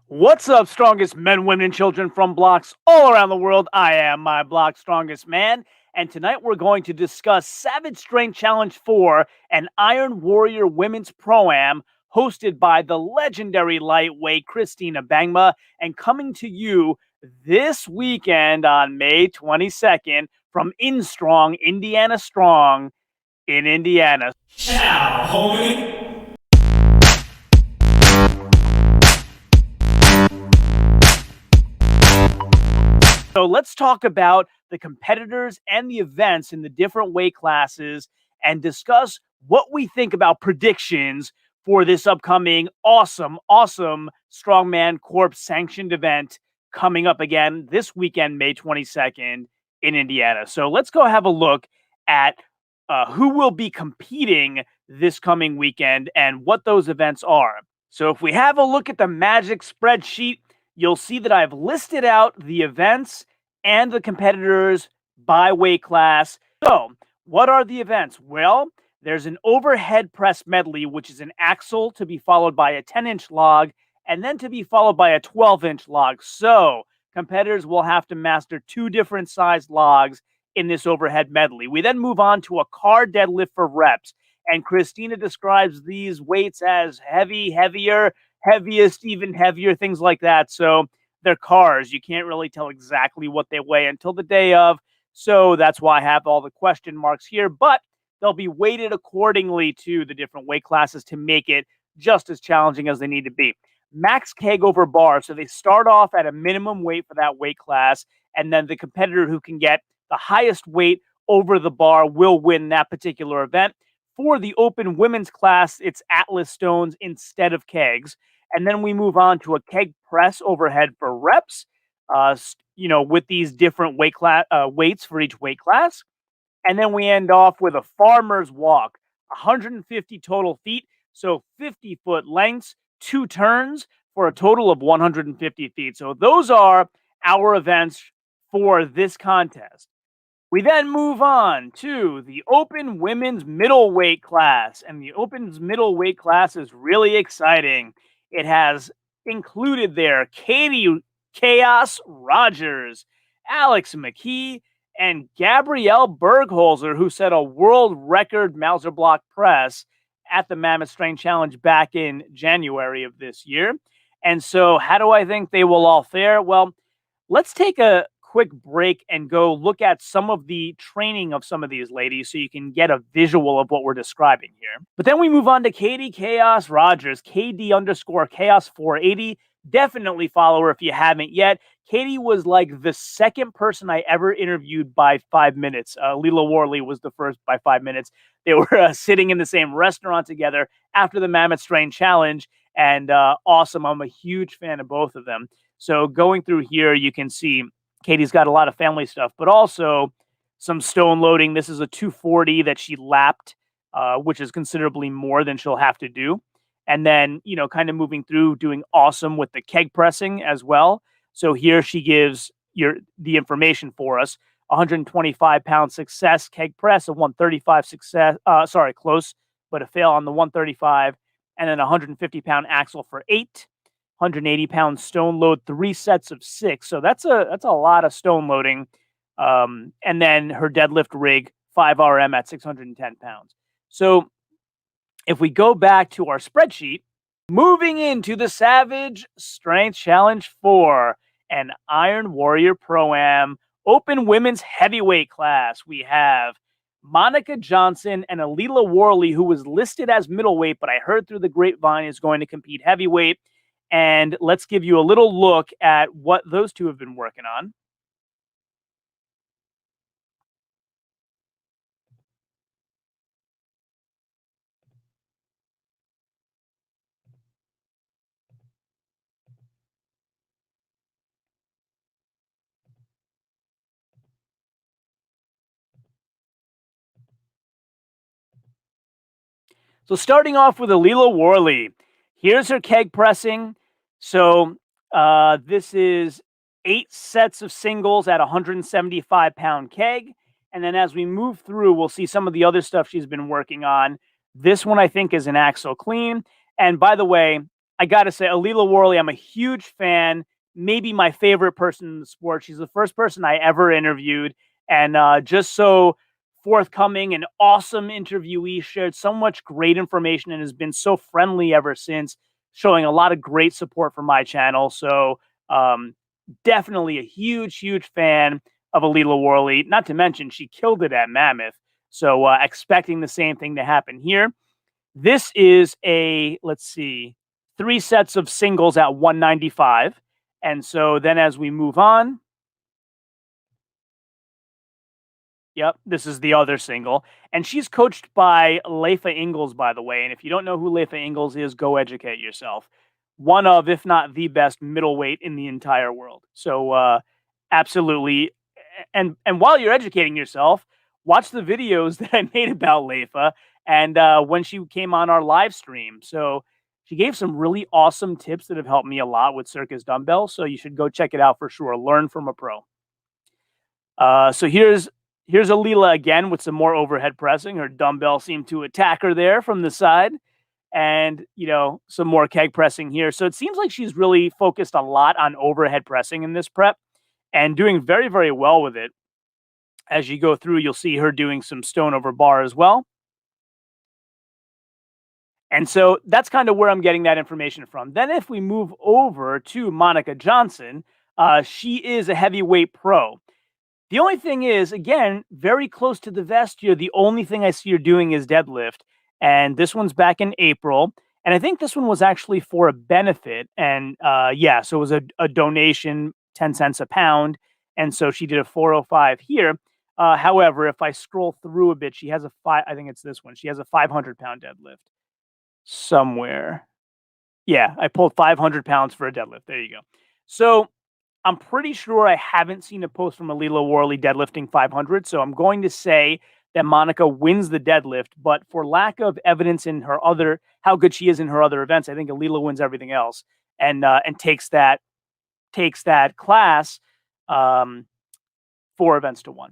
What's up, strongest men, women, and children from blocks all around the world? I am my block strongest man, and tonight we're going to discuss Savage Strength Challenge 4 and Iron Warrior Women's Pro-Am, hosted by the legendary lightweight Christina Bangma, and coming to you this weekend on May 22nd from Instrong, Indiana Strong in Indiana. Ciao, homie. So let's talk about the competitors and the events in the different weight classes and discuss what we think about predictions for this upcoming awesome Strongman Corp sanctioned event coming up again this weekend, May 22nd in Indiana. So let's go have a look at who will be competing this coming weekend and what those events are. So if we have a look at the magic spreadsheet, you'll see that I've listed out the events and the competitors by weight class. So, what are the events? Well, there's an overhead press medley, which is an axle to be followed by a 10-inch log, and then to be followed by a 12-inch log. So, competitors will have to master two different sized logs in this overhead medley. We then move on to a car deadlift for reps, and Christina describes these weights as heavy, heavier, heaviest, even heavier, things like that. So they're cars. You can't really tell exactly what they weigh until the day of. So that's why I have all the question marks here, but they'll be weighted accordingly to the different weight classes to make it just as challenging as they need to be. Max keg over bar. So they start off at a minimum weight for that weight class, and then the competitor who can get the highest weight over the bar will win that particular event. For the open women's class, it's Atlas stones instead of kegs. And then we move on to a keg press overhead for reps, with these different weights for each weight class. And then we end off with a farmer's walk, 150 total feet, so 50-foot lengths, 2 turns for a total of 150 feet. So those are our events for this contest. We then move on to the open women's middleweight class, and the open's middleweight class is really exciting. It has included there Katie Chaos Rogers, Alex McKee, and Gabrielle Bergholzer, who set a world record Mauser block press at the Mammoth Strength Challenge back in January of this year. And so how do I think they will all fare? Well, let's take a quick break and go look at some of the training of some of these ladies so you can get a visual of what we're describing here. But then we move on to Katie Chaos Rogers, KD_Chaos 480. Definitely follow her if you haven't yet. Katie was like the second person I ever interviewed by 5 minutes. Leela Worley was the first by 5 minutes. They were sitting in the same restaurant together after the Mammoth Strain Challenge, and awesome. I'm a huge fan of both of them. So going through here, you can see Katie's got a lot of family stuff, but also some stone loading. This is a 240 that she lapped, which is considerably more than she'll have to do. And then, kind of moving through, doing awesome with the keg pressing as well. So here she gives the information for us. 125-pound success keg press, a 135 success, close, but a fail on the 135, and then 150-pound axle for 8. 180-pound stone load, 3 sets of 6. So that's a lot of stone loading. And then her deadlift rig, 5 RM at 610 pounds. So if we go back to our spreadsheet, moving into the Savage Strength Challenge 4 and Iron Warrior Pro-Am open women's heavyweight class, we have Monica Johnson and Alila Worley, who was listed as middleweight, but I heard through the grapevine is going to compete heavyweight. And let's give you a little look at what those two have been working on. So starting off with Alila Worley, here's her keg pressing. So this is 8 sets of singles at 175-pound keg. And then as we move through, we'll see some of the other stuff she's been working on. This one, I think, is an axle clean. And by the way, I gotta say, Alila Worley, I'm a huge fan. Maybe my favorite person in the sport. She's the first person I ever interviewed, and just so forthcoming and awesome interviewee. Shared so much great information and has been so friendly ever since, showing a lot of great support for my channel. So definitely a huge, huge fan of Alila Worley. Not to mention, she killed it at Mammoth. So expecting the same thing to happen here. This is a, let's see, 3 sets of singles at 195. And so then as we move on, yep, this is the other single. And she's coached by Leifa Ingalls, by the way. And if you don't know who Leifa Ingalls is, go educate yourself. One of, if not the best middleweight in the entire world. So absolutely. And while you're educating yourself, watch the videos that I made about Leifa and when she came on our live stream. So she gave some really awesome tips that have helped me a lot with circus dumbbells. So you should go check it out for sure. Learn from a pro. So here's Alila again with some more overhead pressing. Her dumbbell seemed to attack her there from the side. And, you know, some more keg pressing here. So it seems like she's really focused a lot on overhead pressing in this prep and doing very, very well with it. As you go through, you'll see her doing some stone over bar as well. And so that's kind of where I'm getting that information from. Then if we move over to Monica Johnson, she is a heavyweight pro. The only thing is, again, very close to the vest here. The only thing I see her doing is deadlift. And this one's back in April. And I think this one was actually for a benefit. And yeah, so it was a donation, 10 cents a pound. And so she did a 405 here. However, if I scroll through a bit, she has I think it's this one. She has a 500-pound deadlift somewhere. Yeah, I pulled 500 pounds for a deadlift. There you go. So I'm pretty sure I haven't seen a post from Alila Worley deadlifting 500. So I'm going to say that Monica wins the deadlift, but for lack of evidence in her other, how good she is in her other events, I think Alila wins everything else and takes that class 4 events to 1.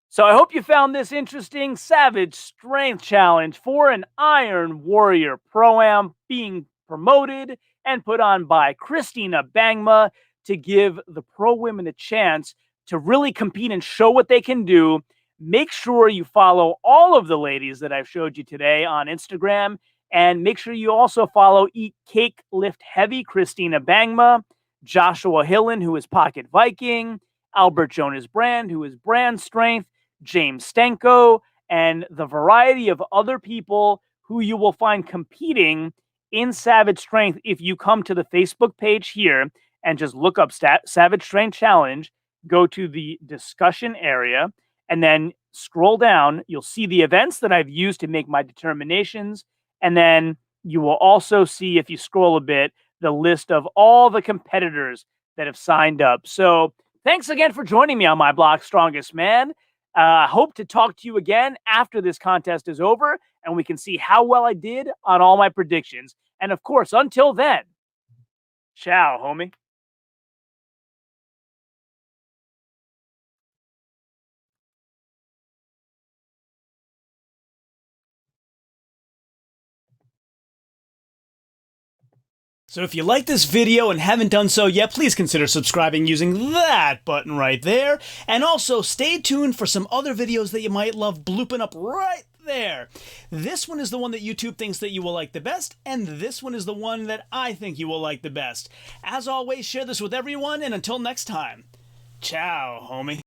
So I hope you found this interesting. Savage Strength Challenge for an Iron Warrior Pro-Am being promoted and put on by Christina Bangma to give the pro women a chance to really compete and show what they can do. Make sure you follow all of the ladies that I've showed you today on Instagram, and make sure you also follow Eat Cake Lift Heavy Christina Bangma, Joshua Hillen, who is Pocket Viking, Albert Jonas Brand, who is Brand Strength, James Stenko, and the variety of other people who you will find competing in Savage Strength if you come to the Facebook page here and just look up Savage Strength Challenge, go to the discussion area, and then scroll down. You'll see the events that I've used to make my determinations. And then you will also see, if you scroll a bit, the list of all the competitors that have signed up. So thanks again for joining me on my blog, Strongest Man. I hope to talk to you again after this contest is over and we can see how well I did on all my predictions. And of course, until then, ciao, homie. So if you like this video and haven't done so yet, please consider subscribing using that button right there. And also stay tuned for some other videos that you might love blooping up right there. This one is the one that YouTube thinks that you will like the best, and this one is the one that I think you will like the best. As always, share this with everyone, and until next time, ciao, homie.